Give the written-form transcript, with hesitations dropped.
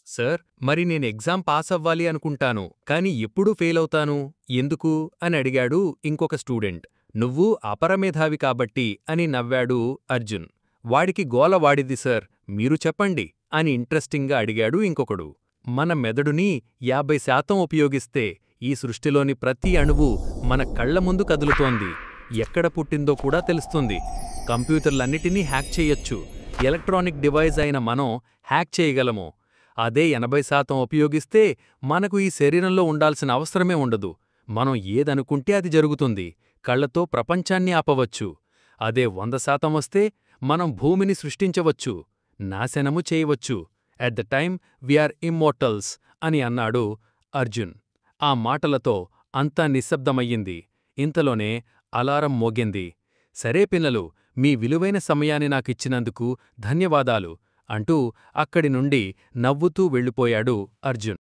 Sir, మరి నేను exam pass అవ్వాలి అనుకుంటాను, కానీ ఎప్పుడూ ఫెయిలవుతాను, ఎందుకు అని అడిగాడు ఇంకొక స్టూడెంట్. నువ్వు అపరమేధావి కాబట్టి అని నవ్వాడు అర్జున్. వాడికి గోల వాడిది సార్, మీరు చెప్పండి అని ఇంట్రెస్టింగ్గా అడిగాడు ఇంకొకడు. మన మెదడుని 50% ఉపయోగిస్తే ఈ సృష్టిలోని ప్రతి అణువు మన కళ్ల ముందు కదులుతోంది. ఎక్కడ పుట్టిందో కూడా తెలుస్తుంది. కంప్యూటర్లన్నిటినీ హ్యాక్ చెయ్యొచ్చు. ఎలక్ట్రానిక్ డివైజ్ అయిన మనం హ్యాక్ చేయగలము. అదే 80% ఉపయోగిస్తే మనకు ఈ శరీరంలో ఉండాల్సిన అవసరమే ఉండదు. మనం ఏదనుకుంటే అది జరుగుతుంది. కళ్లతో ప్రపంచాన్ని ఆపవచ్చు. అదే 100% వస్తే మనం భూమిని సృష్టించవచ్చు, నాశనము చేయవచ్చు. At the time we are immortals అని అన్నాడు అర్జున్. ఆ మాటలతో అంతా నిశ్శబ్దమయ్యింది. ఇంతలోనే అలారం మోగింది. సరే పిల్లలు, మీ విలువైన సమయాన్ని నాకిచ్చినందుకు ధన్యవాదాలు అంటూ అక్కడి నుండి నవ్వుతూ వెళ్ళిపోయాడు అర్జున్.